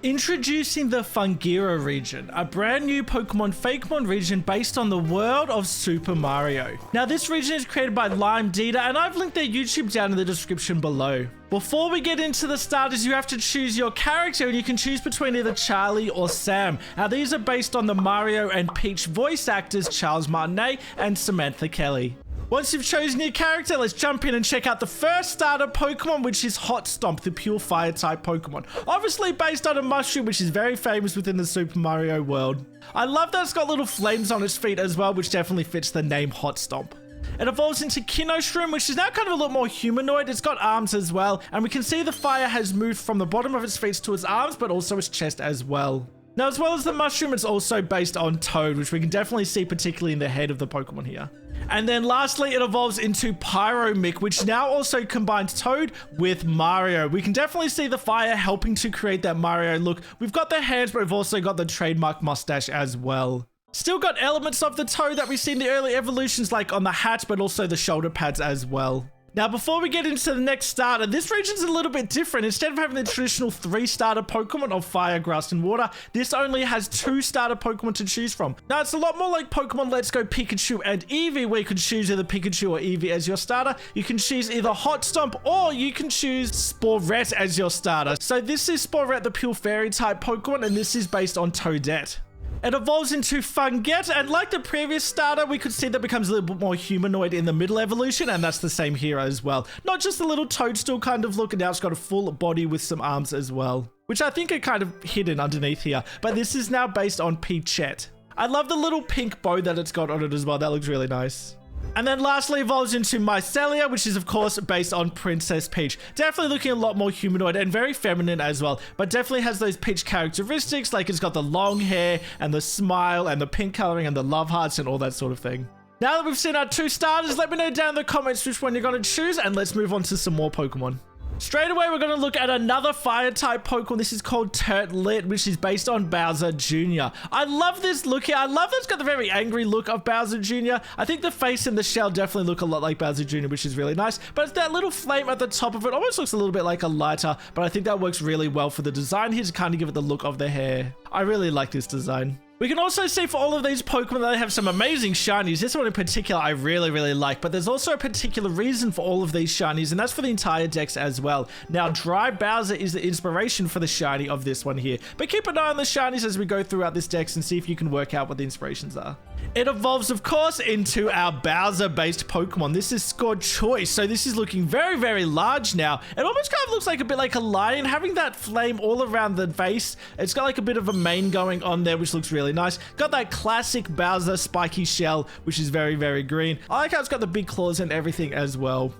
Introducing the Fungira Region, a brand new Pokemon Fakemon region based on the world of Super Mario. Now this region is created by LimeDida and I've linked their YouTube down in the description below. Before we get into the starters, you have to choose your character and you can choose between either Charlie or Sam. Now these are based on the Mario and Peach voice actors Charles Martinet and Samantha Kelly. Once you've chosen your character, let's jump in and check out the first starter Pokemon, which is Hot Stomp, the pure fire type Pokemon. Obviously based on a mushroom, which is very famous within the Super Mario world. I love that it's got little flames on its feet as well, which definitely fits the name Hot Stomp. It evolves into Shroom, which is now kind of a lot more humanoid. It's got arms as well, and we can see the fire has moved from the bottom of its feet to its arms, but also its chest as well. Now, as well as the mushroom, it's also based on Toad, which we can definitely see particularly in the head of the Pokemon here. And then lastly, it evolves into Pyromic, which now also combines Toad with Mario. We can definitely see the fire helping to create that Mario look. We've got the hands, but we've also got the trademark mustache as well. Still got elements of the Toad that we see in the early evolutions, like on the hat, but also the shoulder pads as well. Now, before we get into the next starter, this region's a little bit different. Instead of having the traditional 3-starter Pokemon of Fire, Grass, and Water, this only has 2-starter Pokemon to choose from. Now, it's a lot more like Pokemon Let's Go Pikachu and Eevee, where you can choose either Pikachu or Eevee as your starter. You can choose either Hot Stomp or you can choose Sporette as your starter. So this is Sporette, the pure fairy type Pokemon, and this is based on Toadette. It evolves into Fungira, and like the previous starter, we could see that becomes a little bit more humanoid in the middle evolution, and that's the same here as well. Not just a little toadstool kind of look, and now it's got a full body with some arms as well, which I think are kind of hidden underneath here, but this is now based on Peachette. I love the little pink bow that it's got on it as well. That looks really nice. And then lastly evolves into Mycelia, which is of course based on Princess Peach. Definitely looking a lot more humanoid and very feminine as well, but definitely has those Peach characteristics, like it's got the long hair and the smile and the pink coloring and the love hearts and all that sort of thing. Now that we've seen our 2 starters, let me know down in the comments which one you're going to choose, and let's move on to some more Pokemon. Straight away, we're going to look at another fire-type Pokemon. This is called Turtlet, which is based on Bowser Jr. I love this look here. I love that it's got the very angry look of Bowser Jr. I think the face and the shell definitely look a lot like Bowser Jr., which is really nice. But it's that little flame at the top of it. Almost looks a little bit like a lighter, but I think that works really well for the design here to kind of give it the look of the hair. I really like this design. We can also see for all of these Pokemon that they have some amazing shinies. This one in particular I really like, but there's also a particular reason for all of these shinies, and that's for the entire decks as well. Now, Dry Bowser is the inspiration for the shiny of this one here, but keep an eye on the shinies as we go throughout this decks and see if you can work out what the inspirations are. It evolves, of course, into our Bowser-based Pokemon. This is Scored Choice, so this is looking very large now. It almost kind of looks like a bit like a lion, having that flame all around the face. It's got like a bit of a mane going on there, which looks really nice. Got that classic Bowser spiky shell, which is very green. I like how it's got the big claws and everything as well.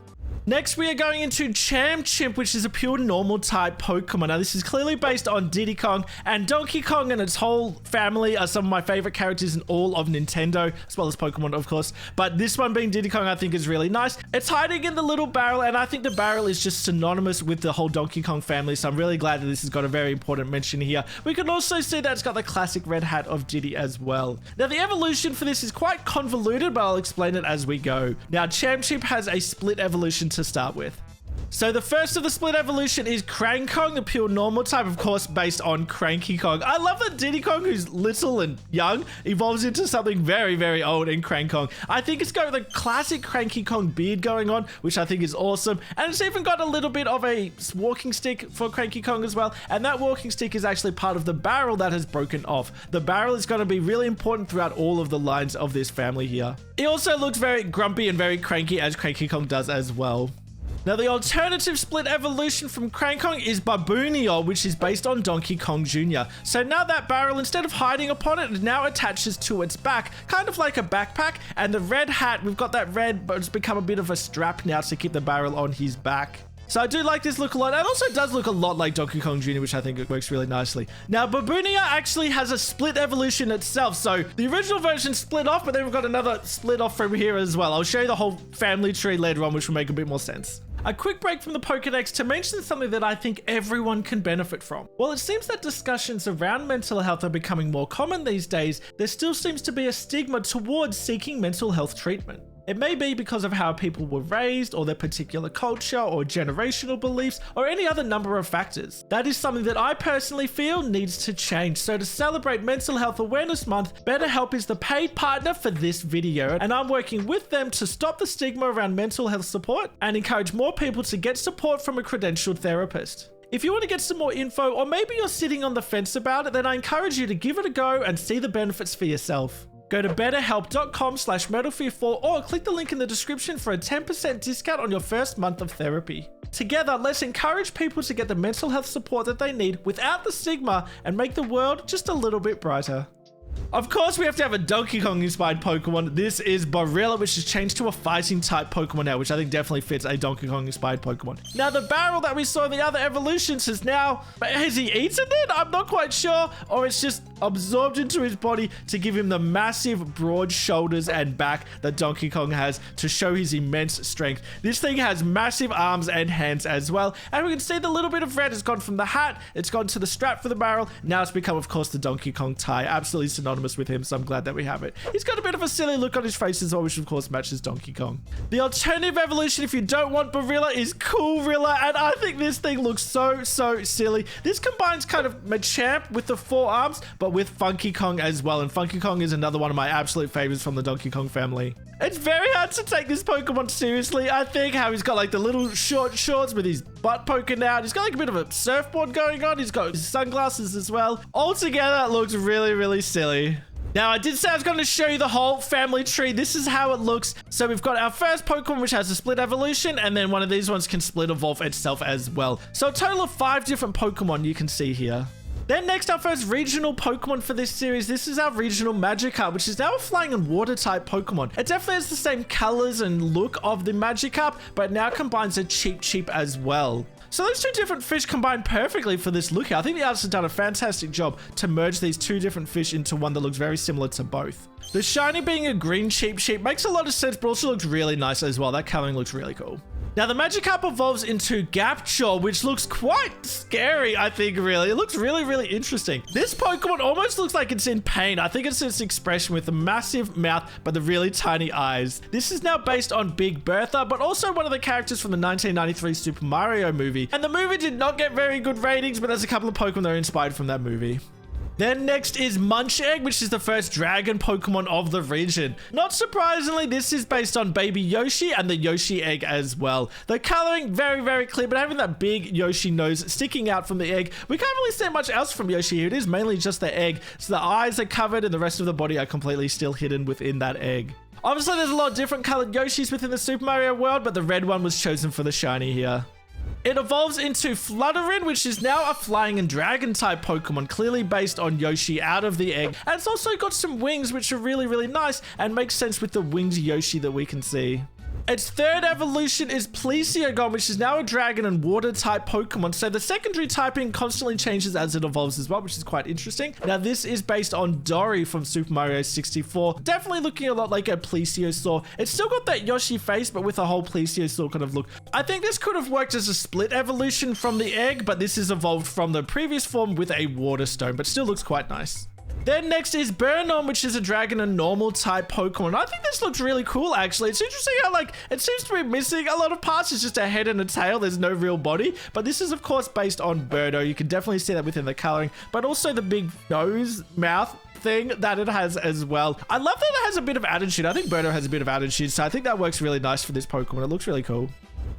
Next, we are going into Chamchimp, which is a pure normal type Pokemon. Now, this is clearly based on Diddy Kong, and Donkey Kong and its whole family are some of my favorite characters in all of Nintendo, as well as Pokemon, of course. But this one being Diddy Kong, I think is really nice. It's hiding in the little barrel, and I think the barrel is just synonymous with the whole Donkey Kong family, so I'm really glad that this has got a very important mention here. We can also see that it's got the classic red hat of Diddy as well. Now, the evolution for this is quite convoluted, but I'll explain it as we go. Now, Chamchimp has a split evolution to start with. So the first of the split evolution is Krang Kong, the pure normal type, of course, based on Cranky Kong. I love that Diddy Kong, who's little and young, evolves into something very old in Krang Kong. I think it's got the classic Cranky Kong beard going on, which I think is awesome. And it's even got a little bit of a walking stick for Cranky Kong as well. And that walking stick is actually part of the barrel that has broken off. The barrel is going to be really important throughout all of the lines of this family here. It also looks very grumpy and very cranky, as Cranky Kong does as well. Now, the alternative split evolution from Krang Kong is Baboonior, which is based on Donkey Kong Jr. So now that barrel, instead of hiding upon it, now attaches to its back, kind of like a backpack. And the red hat, we've got that red, but it's become a bit of a strap now to keep the barrel on his back. So I do like this look a lot. It also does look a lot like Donkey Kong Jr., which I think it works really nicely. Now, Baboonior actually has a split evolution itself. So the original version split off, but then we've got another split off from here as well. I'll show you the whole family tree later on, which will make a bit more sense. A quick break from the Pokédex to mention something that I think everyone can benefit from. While it seems that discussions around mental health are becoming more common these days, there still seems to be a stigma towards seeking mental health treatment. It may be because of how people were raised, or their particular culture, or generational beliefs, or any other number of factors. That is something that I personally feel needs to change. So to celebrate Mental Health Awareness Month, BetterHelp is the paid partner for this video, and I'm working with them to stop the stigma around mental health support and encourage more people to get support from a credentialed therapist. If you want to get some more info, or maybe you're sitting on the fence about it, then I encourage you to give it a go and see the benefits for yourself. Go to betterhelp.com/metalfear4 or click the link in the description for a 10% discount on your first month of therapy. Together, let's encourage people to get the mental health support that they need without the stigma and make the world just a little bit brighter. Of course, we have to have a Donkey Kong inspired Pokemon. This is Barilla, which has changed to a fighting type Pokemon now, which I think definitely fits a Donkey Kong inspired Pokemon. Now, the barrel that we saw in the other evolutions has he eaten it? I'm not quite sure. Or it's just absorbed into his body to give him the massive broad shoulders and back that Donkey Kong has to show his immense strength. This thing has massive arms and hands as well. And we can see the little bit of red has gone from the hat, it's gone to the strap for the barrel. Now it's become, of course, the Donkey Kong tie. Absolutely synonymous with him, so I'm glad that we have it. He's got a bit of a silly look on his face as well, which of course matches Donkey Kong. The alternative evolution, if you don't want Barilla, is Coolrilla, and I think this thing looks so silly. This combines kind of Machamp with the 4 arms, but with Funky Kong as well, and Funky Kong is another one of my absolute favorites from the Donkey Kong family. It's very hard to take this Pokemon seriously. I think how he's got like the little short shorts with his butt poking out. He's got like a bit of a surfboard going on. He's got his sunglasses as well. Altogether, it looks really silly. Now, I did say I was going to show you the whole family tree. This is how it looks. So we've got our first Pokemon, which has a split evolution, and then one of these ones can split evolve itself as well. So a total of 5 different Pokemon you can see here. Then next, our first regional Pokemon for this series. This is our regional Magikarp, which is now a flying and water type Pokemon. It definitely has the same colors and look of the Magikarp, but now combines a Cheep as well. So those 2 different fish combine perfectly for this look here. I think the artists have done a fantastic job to merge these 2 different fish into one that looks very similar to both. The shiny being a green Cheep makes a lot of sense, but also looks really nice as well. That coloring looks really cool. Now, the Magikarp evolves into Gapchor, which looks quite scary, I think, really. It looks really interesting. This Pokemon almost looks like it's in pain. I think it's its expression with the massive mouth, but the really tiny eyes. This is now based on Big Bertha, but also one of the characters from the 1993 Super Mario movie. And the movie did not get very good ratings, but there's a couple of Pokemon that are inspired from that movie. Then next is Munchegg, which is the first dragon Pokemon of the region. Not surprisingly, this is based on Baby Yoshi and the Yoshi egg as well. The coloring, very clear, but having that big Yoshi nose sticking out from the egg, we can't really see much else from Yoshi here. It is mainly just the egg. So the eyes are covered and the rest of the body are completely still hidden within that egg. Obviously, there's a lot of different colored Yoshis within the Super Mario world, but the red one was chosen for the shiny here. It evolves into Flutterin, which is now a flying and dragon type Pokemon, clearly based on Yoshi out of the egg. And it's also got some wings, which are really nice and makes sense with the winged Yoshi that we can see. Its 3rd evolution is Plesiogon, which is now a dragon and water type Pokemon. So the secondary typing constantly changes as it evolves as well, which is quite interesting. Now, this is based on Dory from Super Mario 64. Definitely looking a lot like a Plesiosaur. It's still got that Yoshi face, but with a whole Plesiosaur kind of look. I think this could have worked as a split evolution from the egg, but this is evolved from the previous form with a water stone, but still looks quite nice. Then next is Burnon, which is a dragon and normal type Pokemon. I think this looks really cool, actually. It's interesting how, like, it seems to be missing a lot of parts. It's just a head and a tail. There's no real body. But this is, of course, based on Birdo. You can definitely see that within the coloring. But also the big nose, mouth thing that it has as well. I love that it has a bit of attitude. I think Birdo has a bit of attitude, so I think that works really nice for this Pokemon. It looks really cool.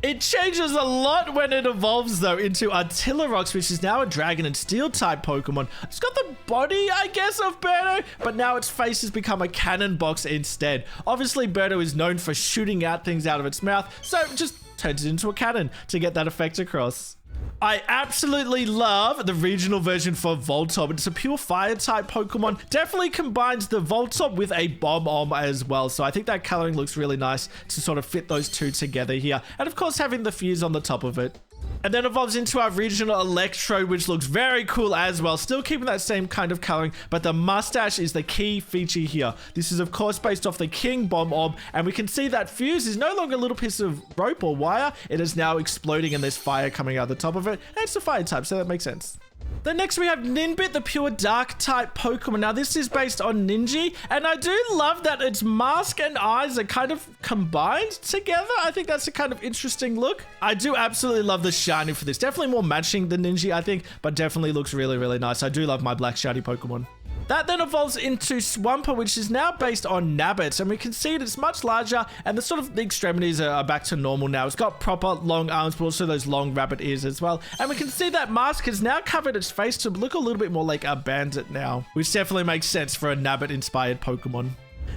It changes a lot when it evolves, though, into Artillarox, which is now a dragon and steel type Pokemon. It's got the body, I guess, of Birdo, but now its face has become a cannon box instead. Obviously, Birdo is known for shooting out things out of its mouth, so it just turns it into a cannon to get that effect across. I absolutely love the regional version for Voltorb. It's a pure fire type Pokemon. Definitely combines the Voltorb with a Bomb-Omb as well. So I think that coloring looks really nice to sort of fit those 2 together here. And of course, having the fuse on the top of it. And then evolves into our regional Electrode, which looks very cool as well. Still keeping that same kind of coloring, but the mustache is the key feature here. This is, of course, based off the King Bomb-Omb, and we can see that fuse is no longer a little piece of rope or wire. It is now exploding, and there's fire coming out the top of it. And it's a fire type, so that makes sense. Then next we have Ninbit, the pure dark type Pokemon. Now this is based on Ninja, and I do love that its mask and eyes are kind of combined together. I think that's a kind of interesting look. I do absolutely love the shiny for this. Definitely more matching than Ninja, I think, but definitely looks really, really nice. I do love my black shiny Pokemon. That then evolves into Swampert, which is now based on Nabbit, and we can see it's much larger, and the extremities are back to normal now. It's got proper long arms, but also those long rabbit ears as well. And we can see that mask has now covered its face to look a little bit more like a bandit now, which definitely makes sense for a Nabbit-inspired Pokemon.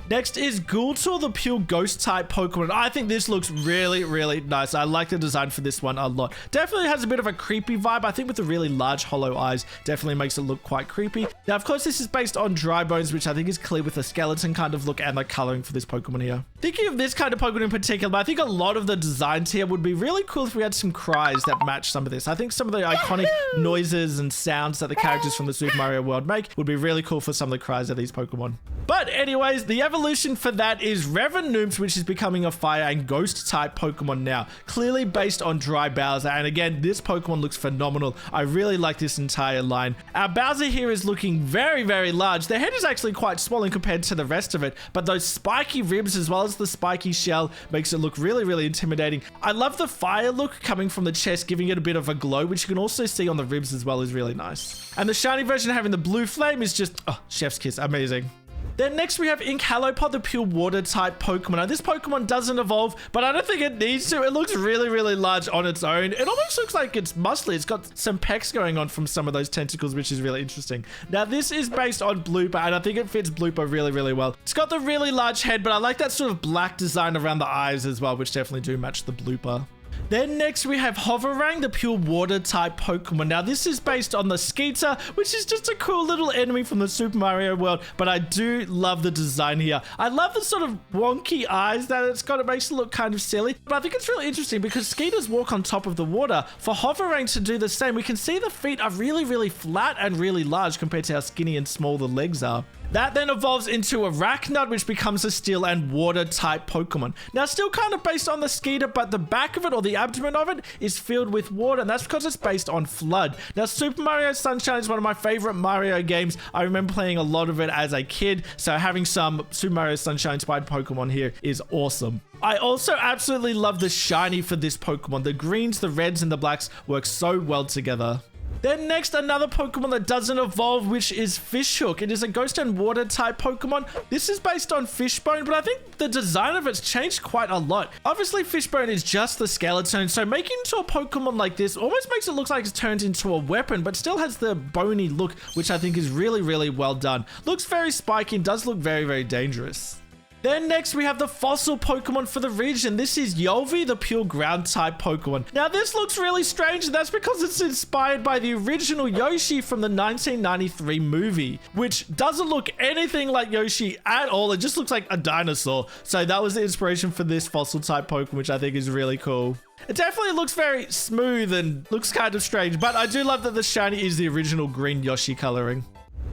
Next is Ghoultour, the pure ghost type Pokemon. I think this looks really, really nice. I like the design for this one a lot. Definitely has a bit of a creepy vibe. I think with the really large hollow eyes, definitely makes it look quite creepy. Now, of course, this is based on Dry Bones, which I think is clear with a skeleton kind of look and the coloring for this Pokemon here. Thinking of this kind of Pokemon in particular, I think a lot of the designs here would be really cool if we had some cries that match some of this. I think some of the iconic noises and sounds that the characters from the Super Mario world make would be really cool for some of the cries of these Pokemon. But anyways, the evolution for that is Revenooms, which is becoming a fire and ghost type Pokemon now, clearly based on Dry Bowser. And again, this Pokemon looks phenomenal. I really like this entire line. Our Bowser here is looking very, very large. The head is actually quite swollen compared to the rest of it, but those spiky ribs as well as the spiky shell makes it look really, really intimidating. I love the fire look coming from the chest, giving it a bit of a glow, which you can also see on the ribs as well, is really nice. And the shiny version having the blue flame is just, oh, chef's kiss, amazing. Then next we have Inkhalopod, the pure water type Pokemon. Now this Pokemon doesn't evolve, but I don't think it needs to. It looks really, really large on its own. It almost looks like it's muscly. It's got some pecs going on from some of those tentacles, which is really interesting. Now this is based on Blooper, and I think it fits Blooper really, really well. It's got the really large head, but I like that sort of black design around the eyes as well, which definitely do match the Blooper. Then next we have Hoverang, the pure water type Pokemon. Now this is based on the Skeeter, which is just a cool little enemy from the Super Mario world, but I do love the design here. I love the sort of wonky eyes that it's got. It makes it look kind of silly, but I think it's really interesting because Skeeters walk on top of the water. For Hoverang to do the same, we can see the feet are really, really flat and really large compared to how skinny and small the legs are. That then evolves into Arachnid, which becomes a steel and water type Pokemon. Now, still kind of based on the Skeeter, but the back of it or the abdomen of it is filled with water, and that's because it's based on Flood. Now, Super Mario Sunshine is one of my favorite Mario games. I remember playing a lot of it as a kid, so having some Super Mario Sunshine inspired Pokemon here is awesome. I also absolutely love the shiny for this Pokemon. The greens, the reds, and the blacks work so well together. Then next, another Pokemon that doesn't evolve, which is Fishhook. It is a ghost and water type Pokemon. This is based on Fishbone, but I think the design of it's changed quite a lot. Obviously, Fishbone is just the skeleton, so making it into a Pokemon like this almost makes it look like it's turned into a weapon, but still has the bony look, which I think is really, really well done. Looks very spiky and does look very, very dangerous. Then next we have the fossil Pokemon for the region. This is Yolvi, the pure ground type Pokemon. Now this looks really strange, and that's because it's inspired by the original Yoshi from the 1993 movie, which doesn't look anything like Yoshi at all. It just looks like a dinosaur. So that was the inspiration for this fossil type Pokemon, which I think is really cool. It definitely looks very smooth and looks kind of strange, but I do love that the shiny is the original green Yoshi coloring.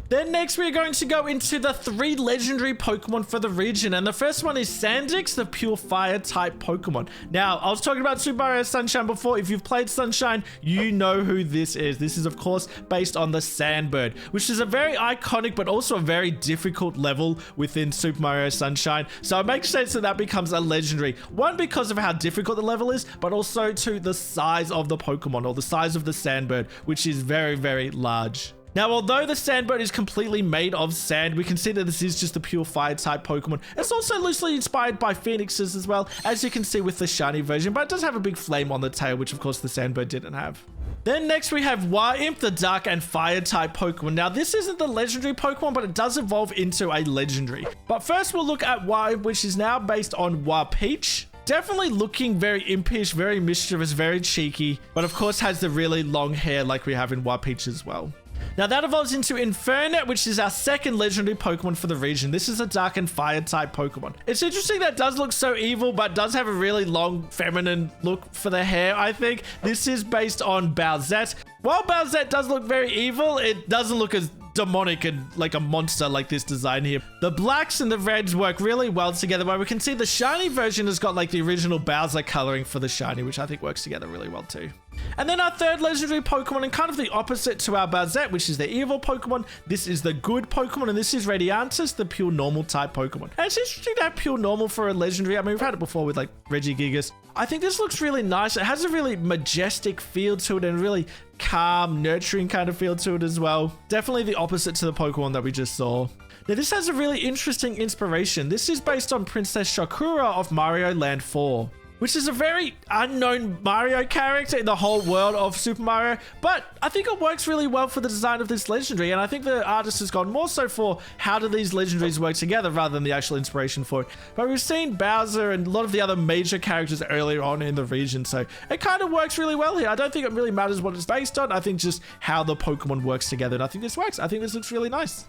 Then next we're going to go into the 3 legendary Pokemon for the region, and the first one is Sandix, the pure fire type Pokemon. Now, I was talking about Super Mario Sunshine before. If you've played Sunshine, you know who this is. This is, of course, based on the Sandbird, which is a very iconic but also a very difficult level within Super Mario Sunshine. So it makes sense that that becomes a legendary. One, because of how difficult the level is, but also to the size of the Pokemon, or the size of the Sandbird, which is very, very large. Now, although the Sandbird is completely made of sand, we can see that this is just a pure fire type Pokemon. It's also loosely inspired by Phoenixes as well, as you can see with the shiny version, but it does have a big flame on the tail, which of course the Sandbird didn't have. Then next we have Waimp, the dark and fire type Pokemon. Now this isn't the legendary Pokemon, but it does evolve into a legendary. But first we'll look at Waimp, which is now based on Wapeach. Definitely looking very impish, very mischievous, very cheeky, but of course has the really long hair like we have in Wapeach as well. Now that evolves into Infernape, which is our second legendary Pokemon for the region. This is a dark and fire type Pokemon. It's interesting that it does look so evil, but does have a really long feminine look for the hair, I think. This is based on Bowsette. While Bowsette does look very evil, it doesn't look as demonic and like a monster like this design here. The blacks and the reds work really well together, where we can see the shiny version has got like the original Bowser coloring for the shiny, which I think works together really well too. And then our third legendary Pokemon, and kind of the opposite to our Bowsette, which is the evil Pokemon. This is the good Pokemon, and this is Radiantis, the pure normal type Pokemon. And it's interesting to have pure normal for a legendary. I mean, we've had it before with like Regigigas. I think this looks really nice. It has a really majestic feel to it and really calm, nurturing kind of feel to it as well. Definitely the opposite to the Pokemon that we just saw. Now, this has a really interesting inspiration. This is based on Princess Sakura of Mario Land 4, which is a very unknown Mario character in the whole world of Super Mario, but I think it works really well for the design of this legendary, and I think the artist has gone more so for how do these legendaries work together rather than the actual inspiration for it. But we've seen Bowser and a lot of the other major characters earlier on in the region, so it kind of works really well here. I don't think it really matters what it's based on. I think just how the Pokemon works together, and I think this works. I think this looks really nice.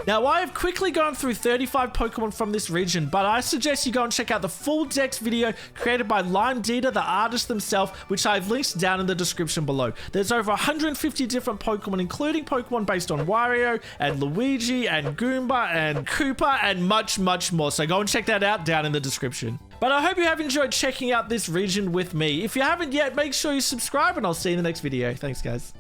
Now, I have quickly gone through 35 Pokemon from this region, but I suggest you go and check out the full Dex video created by LimeDida, the artist themselves, which I've linked down in the description below. There's over 150 different Pokemon, including Pokemon based on Wario and Luigi and Goomba and Koopa and much, much more. So go and check that out down in the description. But I hope you have enjoyed checking out this region with me. If you haven't yet, make sure you subscribe, and I'll see you in the next video. Thanks, guys.